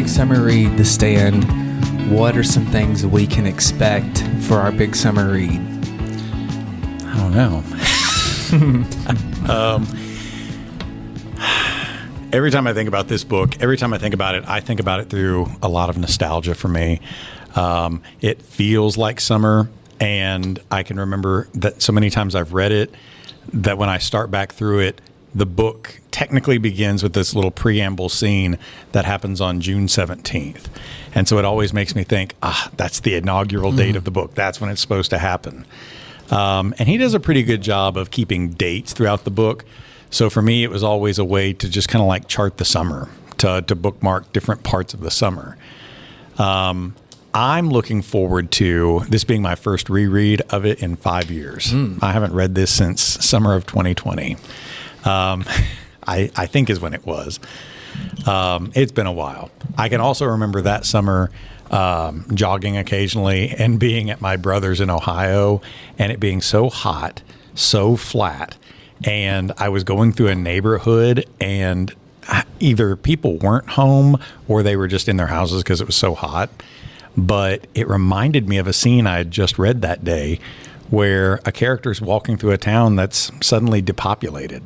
big summer read, The Stand, what are some things we can expect for our big summer read? I don't know. Every time I think about this book, every time I think about it through a lot of nostalgia for me. It feels like summer, and I can remember that so many times I've read it that when I start back through it, the book technically begins with this little preamble scene that happens on June 17th. And so it always makes me think, that's the inaugural date of the book. That's when it's supposed to happen. And he does a pretty good job of keeping dates throughout the book. So for me, it was always a way to just kind of like chart the summer, to bookmark different parts of the summer. I'm looking forward to this being my first reread of it in 5 years. I haven't read this since summer of 2020. I think is when it was. It's been a while. I can also remember that summer jogging occasionally and being at my brother's in Ohio and it being so hot, so flat. And I was going through a neighborhood and either people weren't home or they were just in their houses because it was so hot. But it reminded me of a scene I had just read that day where a character's walking through a town that's suddenly depopulated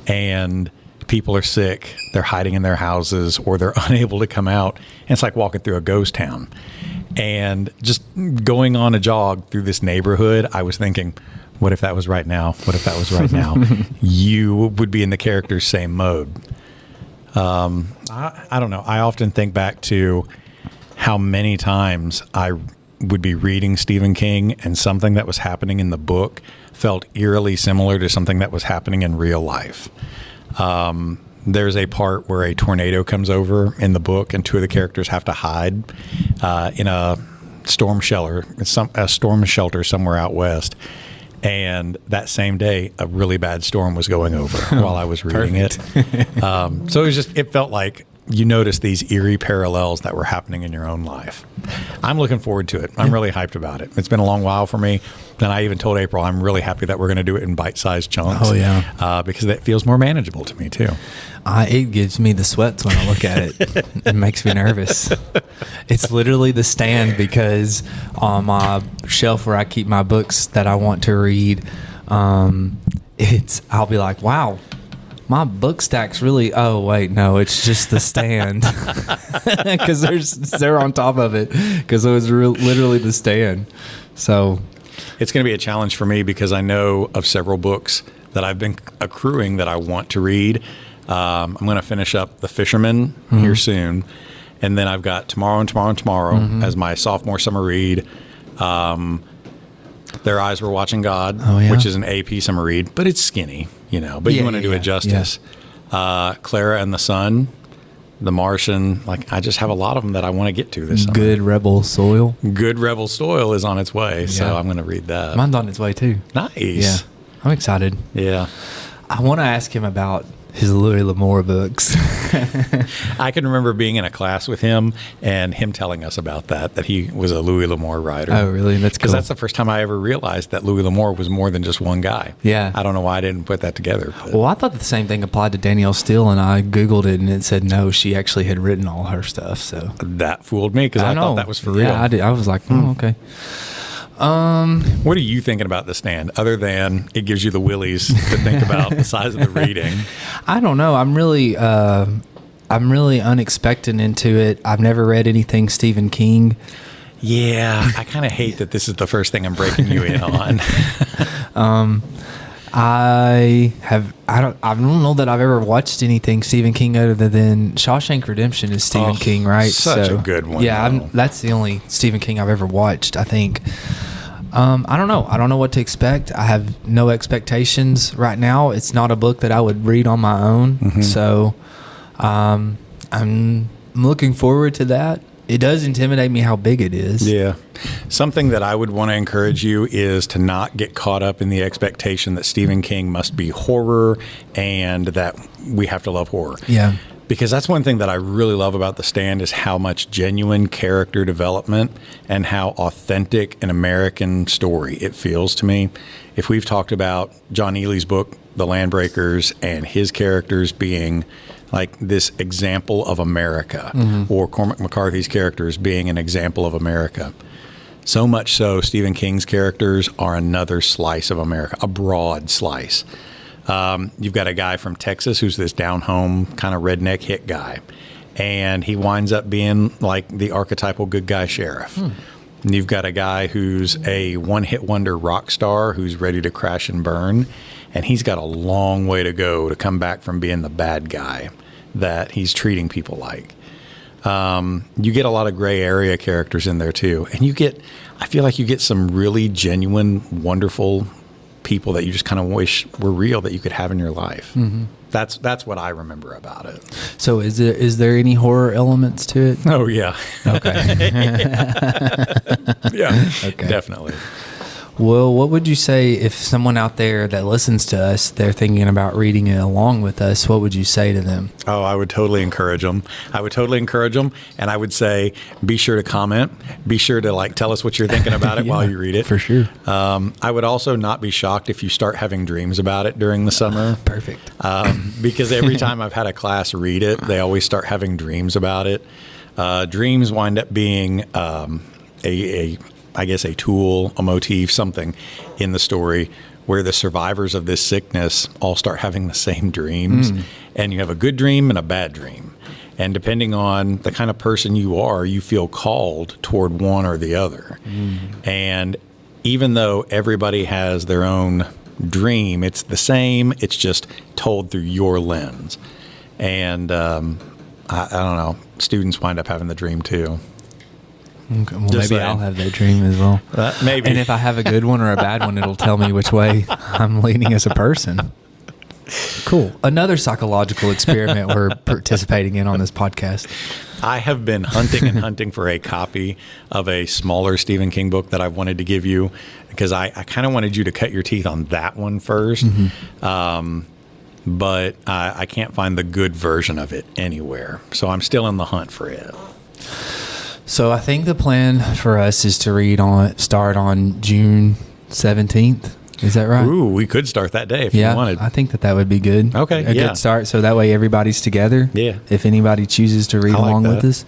and people are sick, they're hiding in their houses or they're unable to come out. And it's like walking through a ghost town. And just going on a jog through this neighborhood, I was thinking, what if that was right now? What if that was right now? You would be in the character's same mode. I don't know. I often think back to how many times I would be reading Stephen King and something that was happening in the book felt eerily similar to something that was happening in real life. There's a part where a tornado comes over in the book and two of the characters have to hide in a storm shelter, somewhere out west. And that same day, a really bad storm was going over while I was reading it. So it felt like you notice these eerie parallels that were happening in your own life. I'm looking forward to it. I'm really hyped about it. It's been a long while for me. And I even told April I'm really happy that we're going to do it in bite-sized chunks. Oh, yeah. Because that feels more manageable to me, too. It gives me the sweats when I look at it. It makes me nervous. It's literally The Stand because on my shelf where I keep my books that I want to read, I'll be like, wow, my book stack's really, oh, wait, no, it's just The Stand. Because they're on top of it because it was literally The Stand. So it's going to be a challenge for me because I know of several books that I've been accruing that I want to read. I'm going to finish up The Fisherman here soon. And then I've got Tomorrow as my sophomore summer read. Their Eyes Were Watching God, which is an AP summer read, but it's skinny, but you want to do it justice. Yeah. Clara and the Sun, The Martian, I just have a lot of them that I want to get to this summer. Good Rebel Soil. Good Rebel Soil is on its way, so I'm going to read that. Mine's on its way, too. Nice. Yeah, I'm excited. Yeah. I want to ask him about his Louis L'Amour books. I can remember being in a class with him and him telling us about that he was a Louis L'Amour writer. Oh, really? That's cool. Because that's the first time I ever realized that Louis L'Amour was more than just one guy. Yeah. I don't know why I didn't put that together. But. Well, I thought the same thing applied to Danielle Steele, and I Googled it, and it said no, she actually had written all her stuff. So that fooled me because I thought that was for real. Yeah, I did. I was like, okay. What are you thinking about The Stand, other than it gives you the willies to think about the size of the reading? I don't know. I'm really unexpected into it. I've never read anything Stephen King. Yeah, I kind of hate that this is the first thing I'm breaking you in on. I don't know that I've ever watched anything Stephen King other than Shawshank Redemption is Stephen King, right? Such a good one. Yeah, that's the only Stephen King I've ever watched, I think. I don't know. I don't know what to expect. I have no expectations right now. It's not a book that I would read on my own. So I'm looking forward to that. It does intimidate me how big it is. Yeah. Something that I would want to encourage you is to not get caught up in the expectation that Stephen King must be horror and that we have to love horror. Yeah. Because that's one thing that I really love about The Stand is how much genuine character development and how authentic an American story it feels to me. If we've talked about John Ely's book, The Landbreakers, and his characters being like this example of America, or Cormac McCarthy's characters being an example of America. So much so, Stephen King's characters are another slice of America, a broad slice. You've got a guy from Texas who's this down-home kind of redneck hit guy, and he winds up being like the archetypal good guy sheriff. And you've got a guy who's a one-hit wonder rock star who's ready to crash and burn, and he's got a long way to go to come back from being the bad guy that he's treating people like. You get a lot of gray area characters in there too, and I feel like you get some really genuine, wonderful people that you just kind of wish were real that you could have in your life. That's what I remember about it. So is there any horror elements to it? Oh yeah. Okay. Yeah. Okay. Definitely. Well, what would you say if someone out there that listens to us, they're thinking about reading it along with us, what would you say to them? Oh, I would totally encourage them. And I would say, be sure to comment. Be sure to tell us what you're thinking about it while you read it. For sure. I would also not be shocked if you start having dreams about it during the summer. Perfect. Because every time I've had a class read it, they always start having dreams about it. Dreams wind up being a tool, a motif, something in the story where the survivors of this sickness all start having the same dreams. And you have a good dream and a bad dream. And depending on the kind of person you are, you feel called toward one or the other. And even though everybody has their own dream, it's the same, it's just told through your lens. And I don't know, students wind up having the dream too. Okay, well, maybe I'll have that dream as well. Maybe. And if I have a good one or a bad one, it'll tell me which way I'm leaning as a person. Cool. Another psychological experiment we're participating in on this podcast. I have been hunting for a copy of a smaller Stephen King book that I've wanted to give you because I kind of wanted you to cut your teeth on that one first. But I can't find the good version of it anywhere. So I'm still in the hunt for it. So I think the plan for us is to start on June 17th. Is that right? Ooh, we could start that day if you wanted. I think that would be good. Okay, A good start, so that way everybody's together. Yeah. If anybody chooses to read along with us.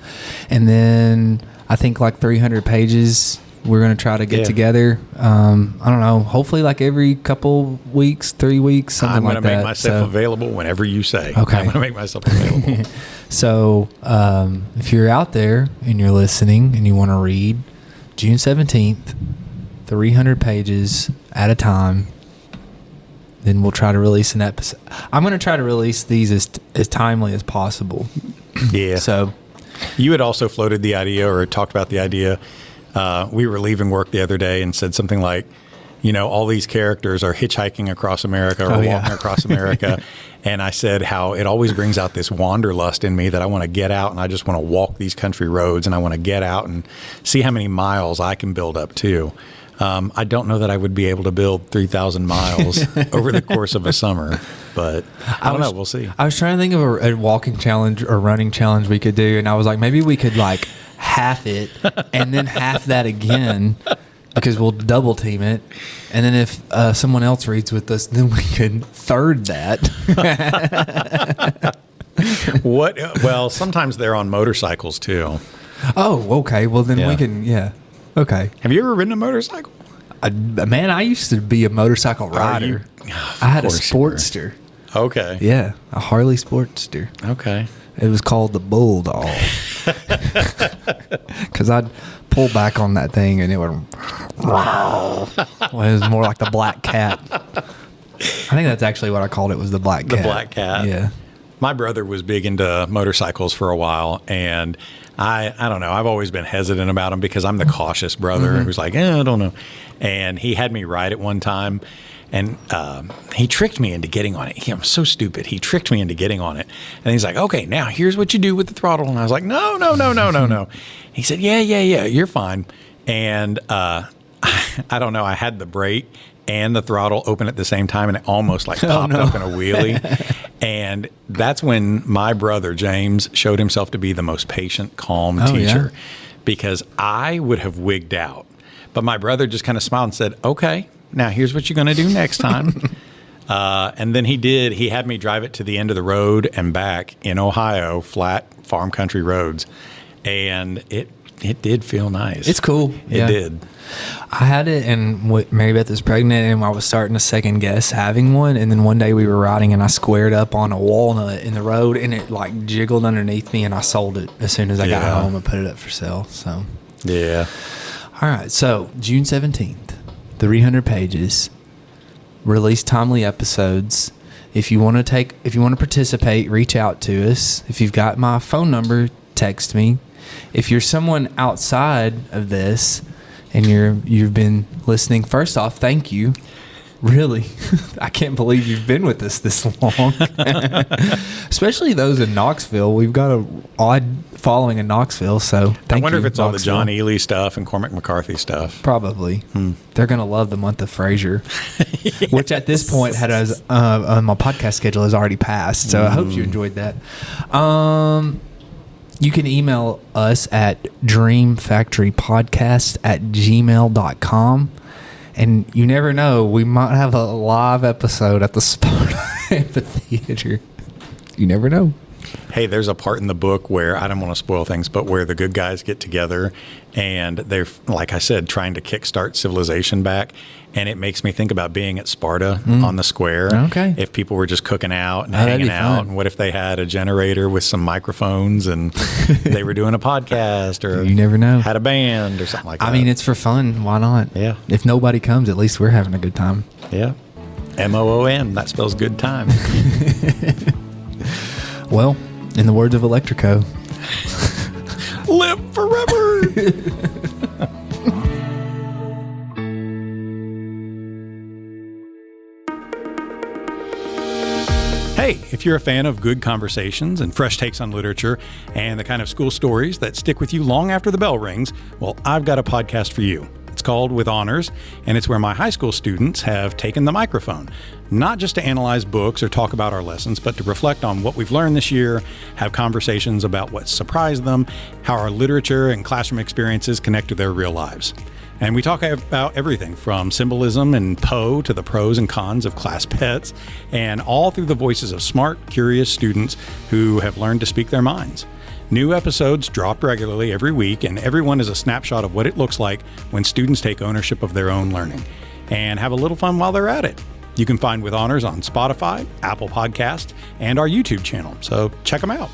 And then I think 300 pages we're going to try to get together. I don't know, hopefully every couple weeks, 3 weeks, something like that. I'm going to make myself available whenever you say. Okay. I'm going to make myself available. So if you're out there and you're listening and you want to read, June 17th, 300 pages at a time, then we'll try to release an episode. I'm going to try to release these as timely as possible. Yeah. So you had also floated the idea or talked about the idea. We were leaving work the other day and said something like, all these characters are hitchhiking across America or walking across America. And I said how it always brings out this wanderlust in me that I want to get out and I just want to walk these country roads and I want to get out and see how many miles I can build up to. I don't know that I would be able to build 3,000 miles over the course of a summer, but I don't know. We'll see. I was trying to think of a walking challenge or running challenge we could do. And I was like, maybe we could half it and then half that again. Because we'll double team it. And then if someone else reads with us, then we could third that. What? Well, sometimes they're on motorcycles too. Oh, okay. Well, then we can, Okay. Have you ever ridden a motorcycle? Man, I used to be a motorcycle rider. I had a Sportster. Okay. Yeah, a Harley Sportster. Okay. It was called the Bulldog. Because I'd pull back on that thing and it would... Well, it was more like the Black Cat. I think that's actually what I called it, was the Black Cat. The Black Cat. Yeah. My brother was big into motorcycles for a while, and I don't know. I've always been hesitant about them because I'm the cautious brother who's like, I don't know. And he had me ride it one time, and he tricked me into getting on it. I'm so stupid. He tricked me into getting on it. And he's like, okay, now here's what you do with the throttle. And I was like, no. He said, yeah, you're fine. And I don't know. I had the brake and the throttle open at the same time, and it almost popped up in a wheelie. And that's when my brother, James, showed himself to be the most patient, calm teacher, because I would have wigged out. But my brother just kind of smiled and said, okay, now here's what you're going to do next time. And then he had me drive it to the end of the road and back in Ohio, flat farm country roads. And it did feel nice. It's cool. It did. I had it, and Mary Beth was pregnant, and I was starting to second guess having one. And then one day we were riding, and I squared up on a walnut in the road, and it like jiggled underneath me, and I sold it as soon as I got home and put it up for sale. So, yeah. All right. So June 17th, 300 pages, release timely episodes. If you want to participate, reach out to us. If you've got my phone number, text me. If you're someone outside of this and you've been listening, first off, thank you. Really, I can't believe you've been with us this long. Especially those in Knoxville. We've got a odd following in Knoxville, so thank you. I wonder if it's Knoxville. all the John Ely stuff and Cormac McCarthy stuff. Probably. They're going to love the month of Frasier, yes. Which at this point had us on my podcast schedule has already passed. So I hope you enjoyed that. You can email us at dreamfactorypodcast@gmail.com. And you never know, we might have a live episode at the Sparta Amphitheater. You never know. Hey, there's a part in the book where, I don't want to spoil things, but where the good guys get together and they're, like I said, trying to kickstart civilization back. And it makes me think about being at Sparta on the square. Okay. If people were just cooking out and hanging out. Fun. And what if they had a generator with some microphones and they were doing a podcast or you never know, had a band or something like that. I mean, it's for fun. Why not? Yeah. If nobody comes, at least we're having a good time. Yeah. MOON. That spells good time. Well, in the words of Electrico, live forever. Hey, if you're a fan of good conversations and fresh takes on literature and the kind of school stories that stick with you long after the bell rings, well, I've got a podcast for you. It's called With Honors, and it's where my high school students have taken the microphone, not just to analyze books or talk about our lessons, but to reflect on what we've learned this year, have conversations about what surprised them, how our literature and classroom experiences connect to their real lives. And we talk about everything from symbolism and Poe to the pros and cons of class pets, and all through the voices of smart, curious students who have learned to speak their minds. New episodes drop regularly every week, and every one is a snapshot of what it looks like when students take ownership of their own learning and have a little fun while they're at it. You can find With Honors on Spotify, Apple Podcasts, and our YouTube channel, so check them out.